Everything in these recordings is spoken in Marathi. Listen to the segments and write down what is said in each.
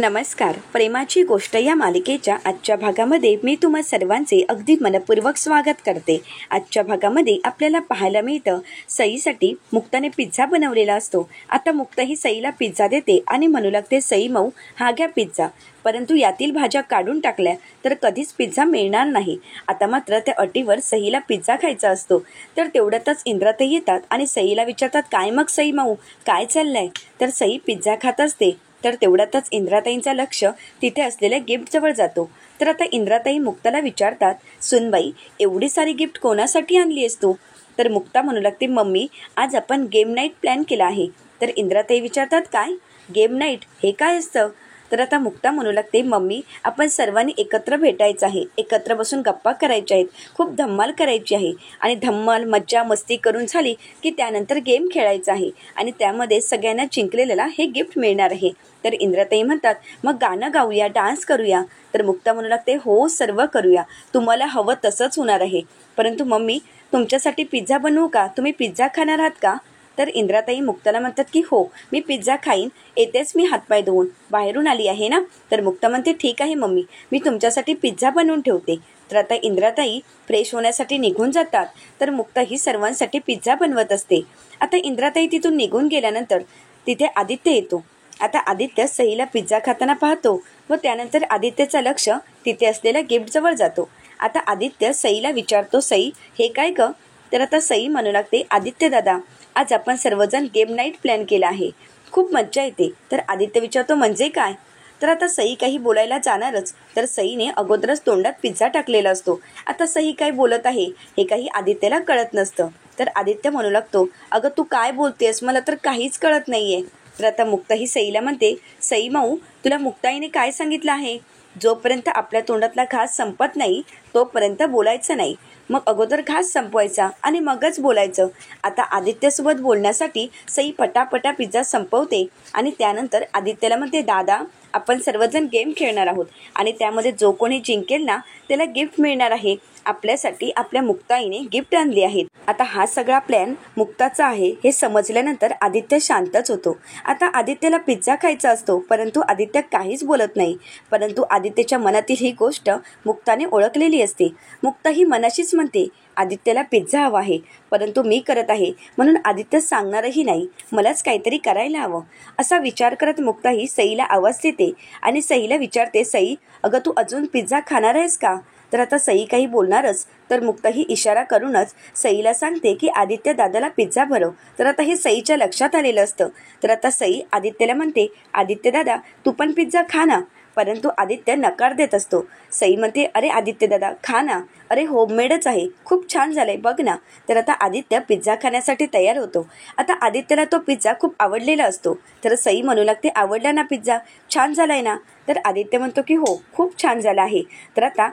नमस्कार. प्रेमाची गोष्ट या मालिकेच्या आजच्या भागामध्ये मी तुम्हा सर्वांचे अगदी मनपूर्वक स्वागत करते. आजच्या भागामध्ये आपल्याला पाहायला मिळतं सईसाठी मुक्ताने पिझ्झा बनवलेला असतो. आता मुक्ता ही सईला पिझ्झा देते आणि म्हणू लागते, सई मऊ हा घ्या पिझ्झा, परंतु यातील भाज्या काढून टाकल्या तर कधीच पिझ्झा मिळणार नाही. आता मात्र त्या अटीवर सईला पिझ्झा खायचा असतो. तर तेवढ्यातच इंद्राताई येतात आणि सईला विचारतात, काय मग सई मऊ, काय चाललंय? तर सई पिझ्झा खात असते. तर तेवढ्यातच इंद्राताईंचं लक्ष तिथे असलेल्या गिफ्टजवळ जातो. तर आता इंद्राताई मुक्ताला विचारतात, सुनबाई एवढी सारी गिफ्ट कोणासाठी आणली आहेस तू? तर मुक्ता म्हणू लागते, मम्मी आज आपण गेम नाईट प्लॅन केला आहे. तर इंद्राताई विचारतात, काय गेम नाईट, हे काय असतं? तर आता मुक्ता म्हणू लागते, मम्मी आपण सर्वांनी एकत्र भेटायचं आहे, एकत्र बसून गप्पा करायच्या आहेत, खूप धम्माल करायची आहे आणि धम्माल मज्जा मस्ती करून झाली की त्यानंतर गेम खेळायचा आहे आणि त्यामध्ये सगळ्यांना जिंकलेल्याला हे गिफ्ट मिळणार आहे. तर इंद्राताई म्हणतात, मग गाणं गाऊया, डान्स करूया? तर मुक्ता म्हणू लागते, हो सर्व करूया, तुम्हाला हवं तसंच होणार आहे. परंतु मम्मी तुमच्यासाठी पिझ्झा बनवू का? तुम्ही पिझ्झा खाणार आहात का? तर इंद्राताई मुक्ताला म्हणतात की हो मी पिझ्झा खाईन, येतेच मी हातपाय धुवून, बाहेरून आली आहे ना. तर मुक्ता म्हणते, ठीक आहे मम्मी, मी तुमच्यासाठी पिझ्झा बनवून ठेवते. तर आता इंद्राताई फ्रेश होण्यासाठी निघून जातात. तर मुक्ता ही सर्वांसाठी पिझ्झा बनवत असते. आता इंद्राताई तिथून निघून गेल्यानंतर तिथे आदित्य येतो. आता आदित्य सईला पिझ्झा खाताना पाहतो व त्यानंतर आदित्यचं लक्ष तिथे असलेल्या गिफ्टजवळ जातो. आता आदित्य सईला विचारतो, सई हे काय ग? तर आता सई म्हणू लागते, आदित्य दादा आज आपण सर्वजण गेम नाईट प्लॅन केला आहे, खूप मज्जा येते. तर आदित्य विचारतो, म्हणजे काय? तर आता सई काही बोलायला जाणारच तर सईने अगोदरच तोंडात पिझ्झा टाकलेला असतो. आता सई काय बोलत आहे हे काही आदित्यला कळत नसतं. तर आदित्य म्हणू लागतो, अगं तू काय बोलतेस, मला तर काहीच कळत नाहीये. तर आता मुक्ता ही सईला म्हणते, सई माऊ तुला मुक्ताईने काय सांगितलं आहे? जोपर्यंत आपल्या तोंडातला घास संपत नाही तोपर्यंत बोलायचं नाही, मग अगोदर घास संपवायचा आणि मगच बोलायचं. आता आदित्यसोबत बोलण्यासाठी सई पटापटा पिझ्झा संपवते आणि त्यानंतर आदित्यला म्हणते, दादा आपण सर्वजण गेम खेळणार आहोत आणि त्यामध्ये जो कोणी जिंकेल ना त्याला गिफ्ट मिळणार आहे. आपल्यासाठी आपल्या मुक्ताईने गिफ्ट आणली आहेत. आता हा सगळा प्लॅन मुक्ताचा आहे हे समजल्यानंतर आदित्य शांतच होतो. आता आदित्यला पिझ्झा खायचा असतो परंतु आदित्य काहीच बोलत नाही. परंतु आदित्यच्या मनातील ही गोष्ट मुक्ताने ओळखलेली असते. मुक्ता ही मनाशीच म्हणते, आदित्यला पिझ्झा हवा आहे परंतु मी करत आहे म्हणून आदित्य सांगणारही नाही, मलाच काहीतरी करायला हवं. असा विचार करत मुक्ता ही सईला आवाज देते आणि सईला विचारते, सई अगं तू अजून पिझ्झा खाणार आहेस का? तर आता सई काही बोलणारच तर मुक्ता ही इशारा करूनच सईला सांगते की आदित्य दादाला पिझ्झा भरव. तर आता हे सईच्या लक्षात आलेलं असतं. तर आता सई आदित्यला म्हणते, आदित्य दादा तू पण पिझ्झा खा ना. परंतु आदित्य नकार देत असतो. सई म्हणते, अरे आदित्य दादा खा ना, अरे होममेडच आहे, खूप छान झालंय बघ ना. तर आता आदित्य पिझ्झा खाण्यासाठी तयार होतो. आता आदित्यला तो पिझ्झा खूप आवडलेला असतो. तर सई म्हणू लागते, आवडला ना पिझ्झा, छान झालाय ना? तर आदित्य म्हणतो की हो खूप छान झाला आहे. तर आता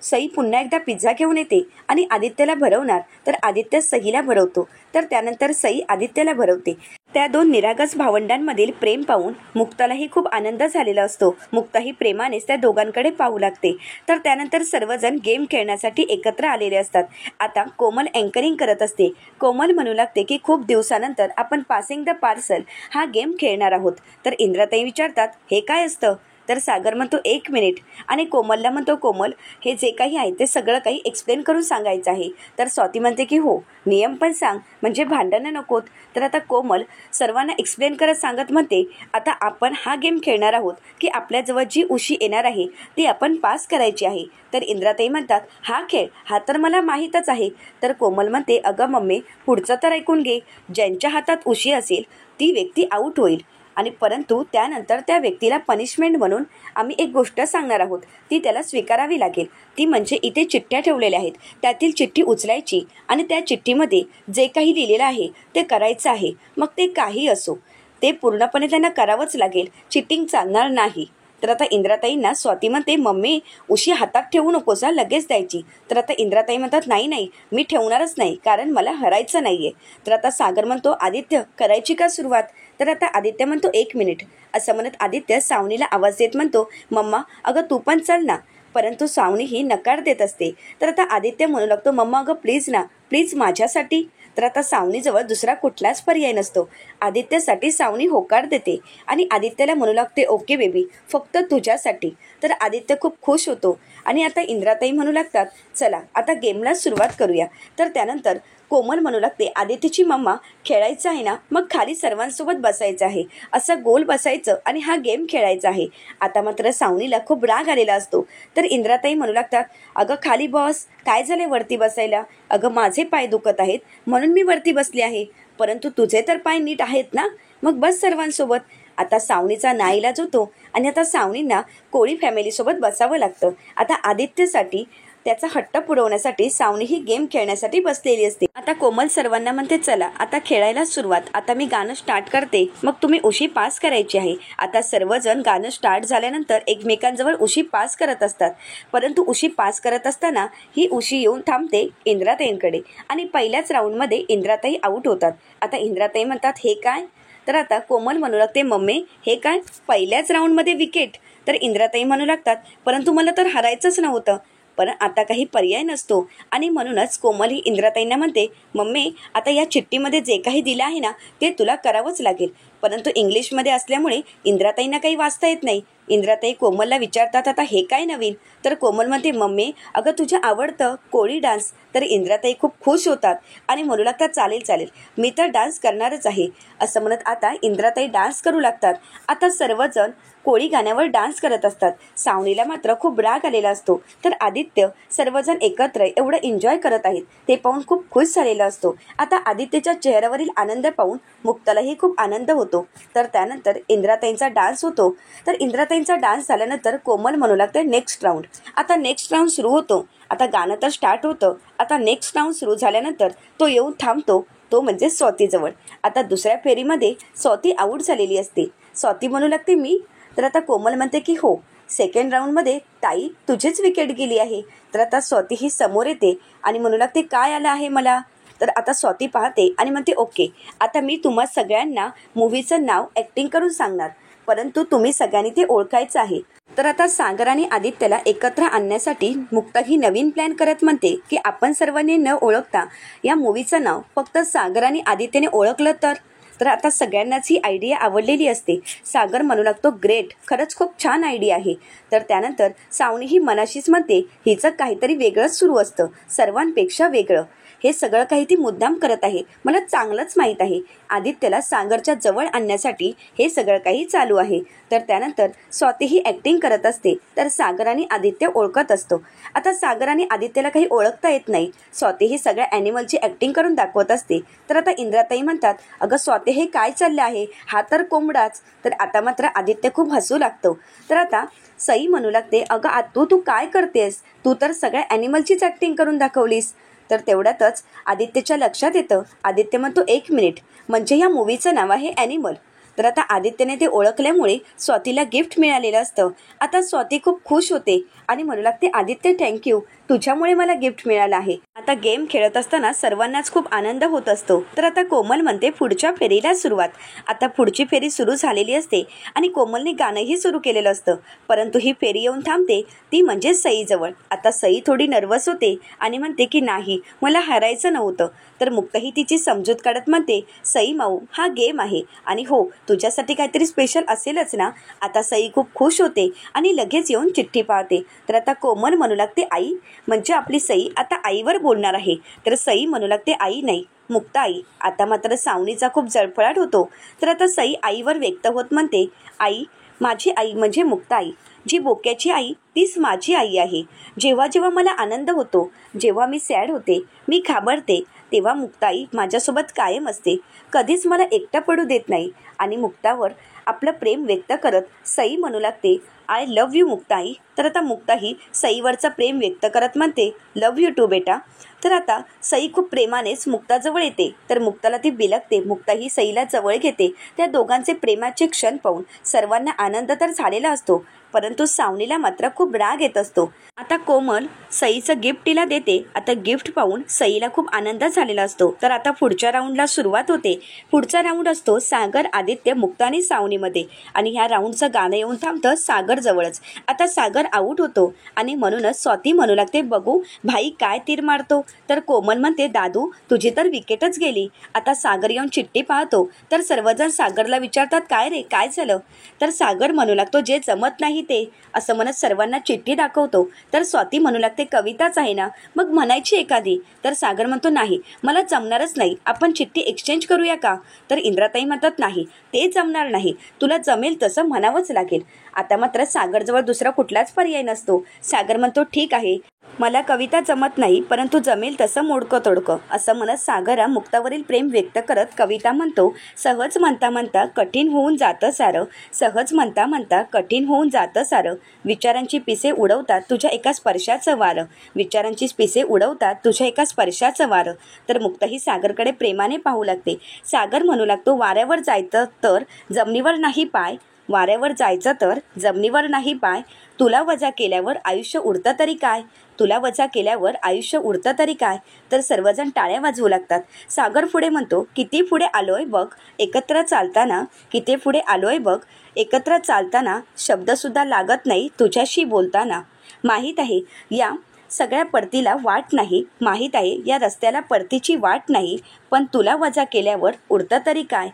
सई पुन्हा एकदा पिझ्झा घेऊन येते आणि आदित्यला भरवणार तर आदित्य सईला भरवतो. तर त्यानंतर सई आदित्यला भरवते. त्या दोन निरागस भावंडांमधील प्रेम पाहून मुक्तालाही खूप आनंद झालेला असतो. मुक्ताही प्रेमानेच त्या दोघांकडे पाहू लागते. तर त्यानंतर सर्वजण गेम खेळण्यासाठी एकत्र आलेले असतात. आता कोमल अँकरिंग करत असते. कोमल म्हणू लागते की खूप दिवसानंतर आपण पासिंग द पार्सल हा गेम खेळणार आहोत. तर इंद्राताई विचारतात, हे काय असतं? तर सागर म्हणतो, एक मिनिट, आणि कोमलला म्हणतो, कोमल हे जे काही आहे ते सगळं काही एक्सप्लेन करून सांगायचं आहे. तर स्वाती म्हणते की हो, नियम पण सांग म्हणजे भांडणं नकोत. तर आता कोमल सर्वांना एक्सप्लेन करत सांगत म्हणते, आता आपण हा गेम खेळणार आहोत की आपल्याजवळ जी उशी येणार आहे ती आपण पास करायची आहे. तर इंद्राताई म्हणतात, हा खेळ हा तर मला माहीतच आहे. तर कोमल म्हणते, अगं मम्मी पुढचं तर ऐकून घे, ज्यांच्या हातात उशी असेल ती व्यक्ती आऊट होईल आणि परंतु त्यानंतर त्या व्यक्तीला पनिशमेंट म्हणून आम्ही एक गोष्ट सांगणार आहोत, ती त्याला स्वीकारावी लागेल. ती म्हणजे इथे चिठ्ठ्या ठेवलेल्या आहेत, त्यातील चिठ्ठी उचलायची आणि त्या चिठ्ठीमध्ये जे काही लिहिलेलं आहे ते करायचं आहे. मग ते काही असो, ते पूर्णपणे त्यांना करावंच लागेल, चिटिंग चालणार नाही. तर आता इंद्राताईंना स्वाती म्हणते, मम्मी उशी हातात ठेवू नकोस, लगेच द्यायची. तर आता इंद्राताई म्हणतात, नाही नाही मी ठेवणारच नाही कारण मला हरायचं नाहीये. तर आता सागर म्हणतो, आदित्य करायची का सुरुवात? तर आता आदित्य म्हणतो, एक मिनिट. असं म्हणत आदित्य सावनीला आवाज देत म्हणतो, मम्मा अगं तू पण चल ना. परंतु सावनी ही नकार देत असते. तर आता आदित्य म्हणू लागतो, मम्मा अगं प्लीज ना, प्लीज माझ्यासाठी. तर आता सावनीजवळ दुसरा कुठलाच पर्याय नसतो. आदित्यसाठी सावनी होकार देते आणि आदित्यला म्हणू लागते, ओके बेबी, फक्त तुझ्यासाठी. तर आदित्य खूप खुश होतो आणि आता इंद्राताई म्हणू लागतात, चला आता गेमला सुरुवात करूया. तर त्यानंतर कोमल म्हणू लागते, आदित्यची मम्मा, खेळायचं आहे ना, मग खाली सर्वांसोबत बसायचं आहे, असं गोल बसायचं आणि हा गेम खेळायचा आहे. आता मात्र सावनीला खूप राग आलेला असतो. तर इंद्राताई म्हणू लागतात, अगं खाली बॉस, काय झाले वरती बसायला? अगं माझे पाय दुखत आहेत म्हणून मी वरती बसले आहे, परंतु तुझे तर पाय नीट आहेत ना, मग बस सर्वांसोबत. आता सावनीचा नाईलाज होतो आणि आता सावनींना कोळी फॅमिलीसोबत बसावं लागतं. आता आदित्यसाठी त्याचा हट्ट पुरवण्यासाठी सावनी ही गेम खेळण्यासाठी बसलेली असते. आता कोमल सर्वांना म्हणते, चला आता खेळायला सुरुवात. आता मी गाणं स्टार्ट करते, मग तुम्ही उशी पास करायची आहे. आता सर्वजण गाणं स्टार्ट झाल्यानंतर एकमेकांजवळ उशी पास करत असतात, परंतु उशी पास करत असताना ही उशी येऊन थांबते इंद्राताईंकडे आणि पहिल्याच राऊंडमध्ये इंद्राताई आऊट होतात. आता इंद्राताई म्हणतात, हे काय? तर आता कोमल म्हणू लागते, मम्मी हे काय, पहिल्याच राऊंडमध्ये विकेट? तर इंद्राताई म्हणू लागतात, परंतु मला तर हरायचंच नव्हतं, पण आता काही पर्याय नसतो आणि म्हणूनच कोमल ही इंद्राताईंना म्हणते, मम्मी आता या चिठ्ठीमध्ये जे काही दिलं आहे ना ते तुला करावंच लागेल. परंतु इंग्लिशमध्ये असल्यामुळे इंद्राताईंना काही वाचता येत नाही. इंद्राताई कोमलला विचारतात, आता हे काय नवीन? तर कोमल म्हणते, मम्मी अगं तुझं आवडतं कोळी डान्स. तर इंद्राताई खूप खुश होतात आणि म्हणू लागतात, चालेल चालेल, मी तर डान्स करणारच आहे, असं म्हणत आता इंद्राताई डान्स करू लागतात. आता सर्वजण कोळी गाण्यावर डान्स करत असतात. सावनीला मात्र खूप राग आलेला असतो. तर आदित्य सर्वजण एकत्र एवढं एन्जॉय करत आहेत ते पाहून खूप खुश झालेला असतो. आता आदित्यच्या चेहऱ्यावरील आनंद पाहून मुक्तालाही खूप आनंद होतो. तर त्यानंतर इंद्राताईंचा डान्स होतो. तर इंद्राताईंचा डान्स झाल्यानंतर कोमल म्हणू लागते, नेक्स्ट राऊंड. आता नेक्स्ट राऊंड सुरू होतो. आता गाणं तर स्टार्ट होतं. आता नेक्स्ट राऊंड सुरू झाल्यानंतर तो येऊन थांबतो, तो म्हणजे स्वातीजवळ. आता दुसऱ्या फेरीमध्ये स्वाती आऊट झालेली असते. स्वाती म्हणू लागते, मी? तर आता कोमल म्हणते की हो, सेकंड राऊंडमध्ये ताई तुझीच विकेट गेली आहे. तर आता स्वाती ही समोर येते आणि म्हणू लागते, काय आलं आहे मला? तर आता स्वाती पाहते आणि म्हणते, ओके, आता मी तुम्हा सगळ्यांना मूवीचं नाव ॲक्टिंग करून सांगणार, परंतु तुम्ही सगळ्यांनी ते ओळखायचं आहे. तर आता सागर आणि आदित्यला एकत्र आणण्यासाठी मुक्ता ही नवीन प्लॅन करत म्हणते की आपण सर्वांनी न ओळखता या मूवीचं नाव फक्त सागर आणि आदित्यने ओळखलं तर आता सगळ्यांनाच ही आयडिया आवडलेली असते. सागर म्हणू लागतो, ग्रेट, खरंच खूप छान आयडिया आहे. तर त्यानंतर सावनी ही मनाशीच म्हणते, हिचं काहीतरी वेगळंच सुरू असतं, सर्वांपेक्षा वेगळं. हे सगळं काही ती मुद्दाम करत आहे, मला चांगलंच माहीत आहे. आदित्यला सागरच्या जवळ आणण्यासाठी हे सगळं काही चालू आहे. तर त्यानंतर स्वाती ही ॲक्टिंग करत असते, तर सागर आणि आदित्य ओळखत असतो. आता सागर आणि आदित्यला काही ओळखता येत नाही. स्वाती ही सगळ्या ॲनिमलची ॲक्टिंग करून दाखवत असते. तर आता इंद्राताई म्हणतात, अगं स्वाती, हे काय चाललं आहे, हा तर कोंबडाच. तर आता मात्र आदित्य खूप हसू लागतो. तर आता सई म्हणू लागते, अगं तू काय करतेस, तू तर सगळ्या ॲनिमलचीच ॲक्टिंग करून दाखवलीस. तर तेवढ्यातच आदित्यच्या लक्षात येतं. आदित्य म्हणतो, एक मिनिट, म्हणजे या मूवीचं नाव आहे ॲनिमल. तर आता आदित्यने ते ओळखल्यामुळे स्वातीला गिफ्ट मिळालेलं असतं. आता स्वाती खूप खुश होते आणि म्हणू लागते, आदित्य थँक्यू, तुझ्यामुळे मला गिफ्ट मिळालं आहे. आता गेम खेळत असताना सर्वांनाच खूप आनंद होत असतो. तर आता कोमल म्हणते, पुढच्या फेरीला सुरुवात. आता पुढची फेरी सुरू झालेली असते आणि कोमलने गाणंही सुरू केलेलं असतं, परंतु ही फेरी येऊन थांबते ती म्हणजे सईजवळ. आता सई थोडी नर्वस होते आणि म्हणते की नाही, मला हरायचं नव्हतं. तर मुक्ताही तिची समजूत काढत म्हणते, सई माऊ, हा गेम आहे आणि हो, तुझ्यासाठी काहीतरी स्पेशल असेलच ना. आता सई खूप खुश होते आणि लगेच येऊन चिठ्ठी पाहते. तर आता कोमल म्हणू लागते, आई, म्हणजे आपली सई आता आईवर बोलणार आहे. तर सई म्हणू लागते, आई नाही, मुक्ता आई. आता मात्र सावनीचा खूप जळफळाट होतो. तर आता सई आईवर व्यक्त होत म्हणते, आई, माझी आई म्हणजे मुक्ता आई, जी बोक्याची आई तीच माझी आई आहे. जेव्हा जेव्हा मला आनंद होतो, जेव्हा मी सॅड होते, मी घाबरते, तेव्हा मुक्ताई माझ्यासोबत कायम असते, कधीच मला एकटं पडू देत नाही. आणि मुक्तावर आपलं प्रेम व्यक्त करत सई म्हणू लागते, आय लव्ह यू मुक्ताई. तर आता मुक्ताही सईवरचं प्रेम व्यक्त करत म्हणते, लव्ह यू टू बेटा. तर आता सई खूप प्रेमानेच मुक्ताजवळ येते. तर मुक्ताला ती बिलकते. मुक्ता ही सईला जवळ घेते. त्या दोघांचे प्रेमाचे क्षण पाहून सर्वांना आनंद तर झालेला असतो, परंतु सावनीला मात्र खूप राग येत असतो. आता कोमल सईचं गिफ्ट तिला देते. आता गिफ्ट पाहून सईला खूप आनंद झालेला असतो. तर आता पुढच्या राऊंडला सुरुवात होते. पुढचा राऊंड असतो सागर, आदित्य, मुक्ता आणि सावनीमध्ये. आणि ह्या राऊंडचं गाणं येऊन थांबतं सागर सागर जवळच. आता सागर आऊट होतो आणि म्हणूनच स्वाती म्हणू लागते, बघू भाई काय तीर मारतो. तर कोमल म्हणते, दादू तुझी तर विकेटच गेली. आता सागर येऊन चिठ्ठी पाहतो तर सर्वजण सागरला विचारतात, काय रे काय झालं. तर सागर म्हणू लागतो, जे जमत नाही ते. असं म्हणत सर्वांना चिठ्ठी दाखवतो. तर स्वाती म्हणू लागते, कविताच आहे ना, मग म्हणायची एखादी. तर सागर म्हणतो, नाही मला जमणारच नाही, आपण चिठ्ठी एक्सचेंज करूया का. तर इंद्राताई म्हणतात, नाही ते जमणार नाही, तुला जमेल तसं म्हणावंच लागेल. आता मात्र सागरजवळ दुसरा कुठलाच पर्याय नसतो. सागर म्हणतो, ठीक आहे मला कविता जमत नाही, परंतु जमेल तसं मोडकं तोडकं. असं म्हणत सागर मुक्तावरील प्रेम व्यक्त करत कविता म्हणतो, सहज म्हणता म्हणता कठीण होऊन जातं सारं, सहज म्हणता म्हणता कठीण होऊन जातं सारं, विचारांची पिसे उडवतात तुझ्या एका स्पर्शाचं वारं, विचारांची पिसे उडवतात तुझ्या एका स्पर्शाचं वारं. तर मुक्ता ही सागरकडे प्रेमाने पाहू लागते. सागर म्हणू लागतो, वाऱ्यावर जायचं तर जमिनीवर नाही पाय, वाऱ्यावर जायचं तर जमिनीवर नाही पाय, तुला वजा केल्यावर आयुष्य उरतं तरी काय, तुला वजा केल्यावर आयुष्य उरतं तरी काय. तर सर्वजण टाळ्या वाजवू लागतात. सागर पुढे म्हणतो, किती पुढे आलोय बघ एकत्र चालताना, किती पुढे आलोय बघ एकत्र चालताना, शब्दसुद्धा लागत नाही तुझ्याशी बोलताना, माहीत आहे या सगळ्या परतीला वाट नाही, माहीत आहे या रस्त्याला परतीची वाट नाही, पण तुला वजा केल्यावर उरतं तरी काय.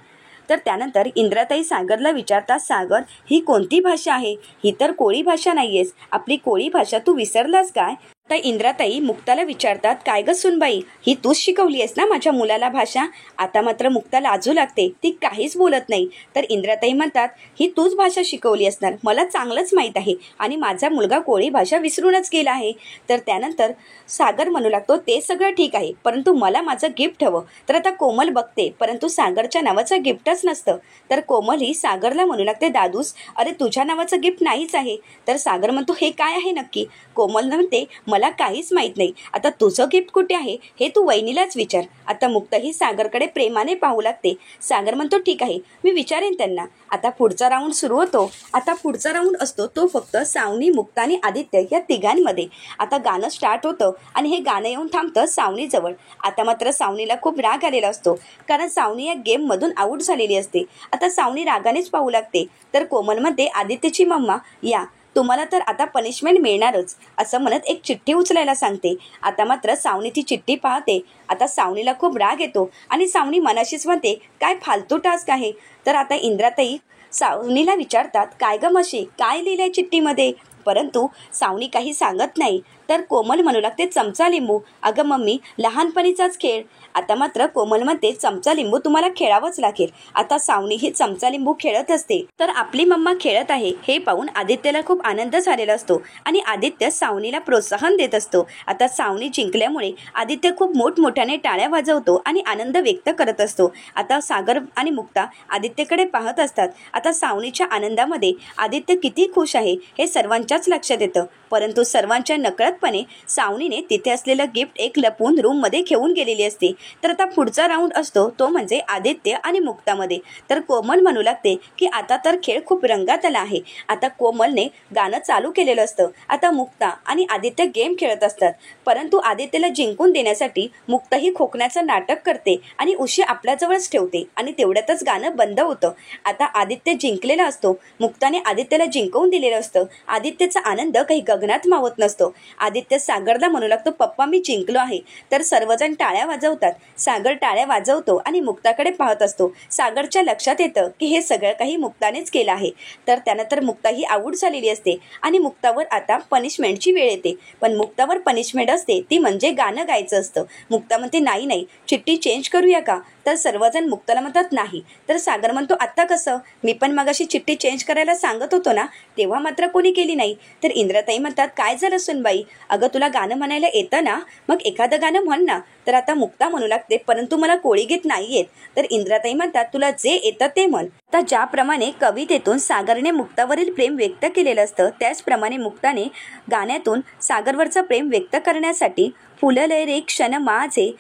तर त्यानंतर इंद्राताई सागरला विचारतात, सागर ही कोणती भाषा आहे, ही तर कोळी भाषा नाहीयेस, आपली कोळी भाषा तू विसरलास काय. तर इंद्राताई मुक्ताला विचारतात, काय ग सुनबाई ही तूच शिकवली आहेस ना माझ्या मुलाला भाषा. आता मात्र मुक्ता लाजू लागते, ती काहीच बोलत नाही. तर इंद्राताई म्हणतात, ही तूच भाषा शिकवली असणार, मला चांगलंच माहीत आहे आणि माझा मुलगा कोळी भाषा विसरूनच गेला आहे. तर त्यानंतर सागर म्हणू लागतो, ते सगळं ठीक आहे, परंतु मला माझं गिफ्ट हवं. तर आता कोमल बघते, परंतु सागरच्या नावाचं गिफ्टच नसतं. तर कोमल ही सागरला म्हणू लागते, दादूस अरे तुझ्या नावाचं गिफ्ट नाहीच आहे. तर सागर म्हणतो, हे काय आहे नक्की. कोमल म्हणते, मला काहीच माहित नाही, आता तुझं गिफ्ट कुठे आहे हे तू वहिनीलाच विचार. आता मुक्ता ही सागरकडे प्रेमाने पाहू लागते. सागर म्हणतो, ठीक आहे मी विचारेन त्यांना. आता पुढचा राऊंड सुरू होतो. आता पुढचा राऊंड असतो तो फक्त सावनी, मुक्ता आणि आदित्य या तिघांमध्ये. आता गाणं स्टार्ट होतं आणि हे गाणं येऊन थांबतं सावनीजवळ. आता मात्र सावनीला खूप राग आलेला असतो, कारण सावनी या गेममधून आऊट झालेली असते. आता सावनी रागानेच पाहू लागते. तर कोमलमध्ये आदित्यची मम्मा, या तुम्हाला तर आता पनिशमेंट मिळणारच, असं म्हणत एक चिठ्ठी उचलायला सांगते. आता मात्र सावनी ती चिठ्ठी पाहते. आता सावनीला खूप राग येतो आणि सावनी मनाशीच म्हणते, काय फालतू टास्क आहे. तर आता इंद्राताई सावनीला विचारतात, काय ग मशी काय लिहिलंय चिठ्ठीमध्ये. परंतु सावनी काही सांगत नाही. तर कोमल म्हणू लागते, चमचा लिंबू. अगं मम्मी लहानपणीचाच खेळ. आता मात्र कोमल म्हणते, चमचा लिंबू तुम्हाला खेळावंच लागेल. आता सावनी ही चमचा लिंबू खेळत असते. तर आपली मम्मा खेळत आहे हे पाहून आदित्यला खूप आनंद झालेला असतो आणि आदित्य सावनीला प्रोत्साहन देत असतो. आता सावनी जिंकल्यामुळे आदित्य खूप मोठमोठ्याने टाळ्या वाजवतो आणि आनंद व्यक्त करत असतो. आता सागर आणि मुक्ता आदित्यकडे पाहत असतात. आता सावनीच्या आनंदामध्ये आदित्य किती खुश आहे हे सर्वांच्याच लक्षात येतं. परंतु सर्वांच्या नकळतपणे सावनीने तिथे असलेलं गिफ्ट एक लपवून रूममध्ये घेऊन गेलेली असते. तर आता पुढचा राऊंड असतो तो म्हणजे आदित्य आणि मुक्तामध्ये. तर कोमल म्हणू लागते की आता तर खेळ खूप रंगात आला आहे. आता कोमलने गाणं चालू केलेलं असतं. आता मुक्ता आणि आदित्य गेम खेळत असतात, परंतु आदित्यला जिंकून देण्यासाठी मुक्ता ही खोकण्याचं नाटक करते आणि उशी आपल्याजवळच ठेवते आणि तेवढ्यातच गाणं बंद होतं. आता आदित्य जिंकलेला असतो, मुक्ताने आदित्यला जिंकवून दिलेलं असतं. आदित्यचा आनंद काही गगनात मावत नसतो. आदित्य सागरला म्हणू लागतो, पप्पा मी जिंकलो आहे. तर सर्वजण टाळ्या वाजवतात. सागर टाळ्या वाजवतो आणि मुक्ताकडे पाहत असतो. सागरच्या लक्षात येतं की हे सगळं काही मुक्तानेच केलं आहे. तर त्यानंतर मुक्ता ही आऊट झालेली असते आणि मुक्तावर आता पनिशमेंटची वेळ येते. पण मुक्तावर पनिशमेंट असते ती म्हणजे गाणं गायचं असतं. मुक्ता म्हणते, नाही नाही चिठ्ठी चेंज करूया का. तर सर्वजण मुक्ताला म्हणतात नाही. तर सागर म्हणतो, आत्ता कसं, मी पण मगाशी चिठ्ठी चेंज करायला सांगत होतो ना, तेव्हा मात्र कोणी केली नाही. तर इंद्राताई म्हणतात, काय झालं सुनबाई, अगं तुला गाणं म्हणायला येतं ना, मग एखादं गाणं म्हण ना. तर आता मुक्ता म्हणू लागते, परंतु मला कोळी गीत नाही येत. तर इंद्राताई म्हणतात, तुला जे येतं ते म्हण. आता ज्याप्रमाणे कवितेतून सागरने मुक्तावरील प्रेम व्यक्त केलेलं असतं, त्याचप्रमाणे मुक्ताने गाण्यातून सागरवरचं प्रेम व्यक्त करण्यासाठी फुलले रे क्षण माझे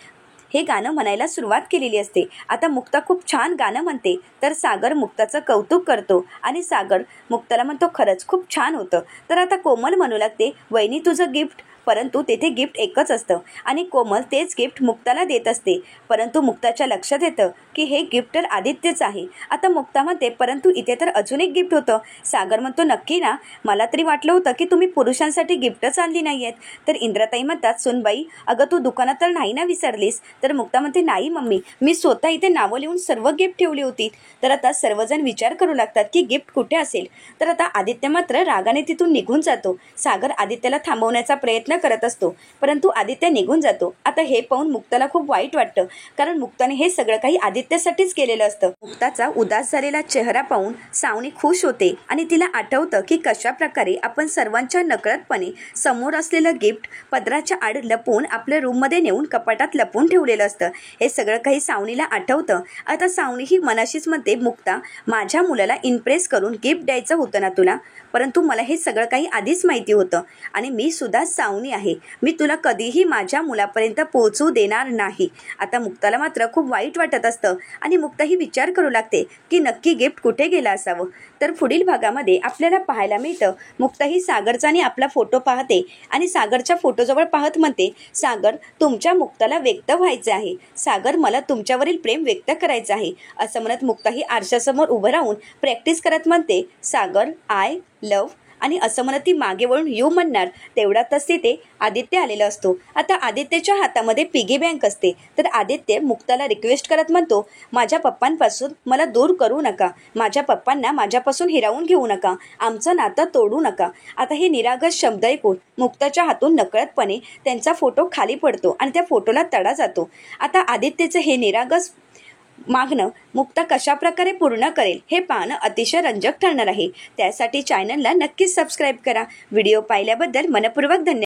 हे गाणं म्हणायला सुरुवात केलेली असते. आता मुक्ता खूप छान गाणं म्हणते. तर सागर मुक्ताचं कौतुक करतो आणि सागर मुक्ताला म्हणतो, खरंच खूप छान होतं. तर आता कोमल म्हणू लागते, वहिनी तुझं गिफ्ट. परंतु तेथे गिफ्ट एकच असतं आणि कोमल तेच गिफ्ट मुक्ताला देत असते. परंतु मुक्ताच्या लक्षात येतं की हे गिफ्ट तर आदित्यच आहे. आता मुक्ता म्हणते, परंतु इथे तर अजून एक गिफ्ट होतं. सागर म्हणतो, नक्की ना? मला तरी वाटलं होतं की तुम्ही पुरुषांसाठी गिफ्टच आणली नाही आहेत. तर इंद्राताई म्हणतात, सुनबाई अगं तू दुकानात तर नाही ना विसरलीस? तर मुक्ता म्हणते, नाही मम्मी, मी स्वतः इथे नावं लिहून सर्व गिफ्ट ठेवली होती. तर आता सर्वजण विचार करू लागतात की गिफ्ट कुठे असेल. तर आता आदित्य मात्र रागाने तिथून निघून जातो. सागर आदित्यला थांबवण्याचा प्रयत्न करत असतो, परंतु आदित्य निघून जातो. आता हे पाहून मुक्ताला खूप वाईट वाटतं, कारण मुक्ताने हे सगळं काही आदित्यसाठीच केलेलं असतं. मुक्ताचा उदास झालेला चेहरा पाहून सावनी खुश होते आणि तिला आठवतं की कशा प्रकारे आपण सर्वांच्या नकळतपणे समोर असलेलं गिफ्ट पदराच्या आड लपवून आपल्या रूममध्ये नेऊन कपाटात लपवून ठेवलेलं असतं. हे सगळं काही सावनीला आठवतं. आता सावनी ही मनाशीच म्हणते, मुक्ता, माझ्या मुलाला इम्प्रेस करून गिफ्ट द्यायचं होतं ना तुला, परंतु मला हे सगळं काही आधीच माहिती होतं आणि मी सुद्धा सावनी आहे. मी तुला कधीही माझ्या मुलापर्यंत पोहोचू देणार नाही. आता मुक्ताला मात्र खूप वाईट वाटत असतं आणि मुक्ता ही विचार करू लागते की नक्की गिफ्ट कुठे गेलं असावं. तर पुढील भागामध्ये आपल्याला पाहायला मिळतं, मुक्ता ही सागरचा आणि आपला फोटो पाहते आणि सागरच्या फोटोजवळ पाहत म्हणते, सागर, तुमच्या मुक्ताला व्यक्त व्हायचे आहे. सागर, मला तुमच्यावरील प्रेम व्यक्त करायचं आहे. असं म्हणत मुक्ता ही आरशासमोर उभं राहून प्रॅक्टिस करत म्हणते, सागर, आय लव्ह, आणि असं म्हणत ती मागे वळून यू म्हणणार. तेवढ्यातच तिथे आदित्य आलेला असतो. आता आदित्यच्या हातामध्ये पिगी बँक असते. तर आदित्य मुक्ताला रिक्वेस्ट करत म्हणतो, माझ्या पप्पांपासून मला दूर करू नका. माझ्या पप्पांना माझ्यापासून हिरावून घेऊ नका. आमचं नातं तोडू नका. आता हे निरागस शब्द ऐकून मुक्ताच्या हातून नकळतपणे त्यांचा फोटो खाली पडतो आणि त्या फोटोला तडा जातो. आता आदित्यचं हे निरागस मागणं मुक्ता कशा प्रकारे पूर्ण करेल हे पाहणं अतिशय रंजक ठरणार आहे. त्यासाठी चॅनलला नक्कीच सबस्क्राईब करा. व्हिडिओ पाहिल्याबद्दल मनपूर्वक धन्यवाद.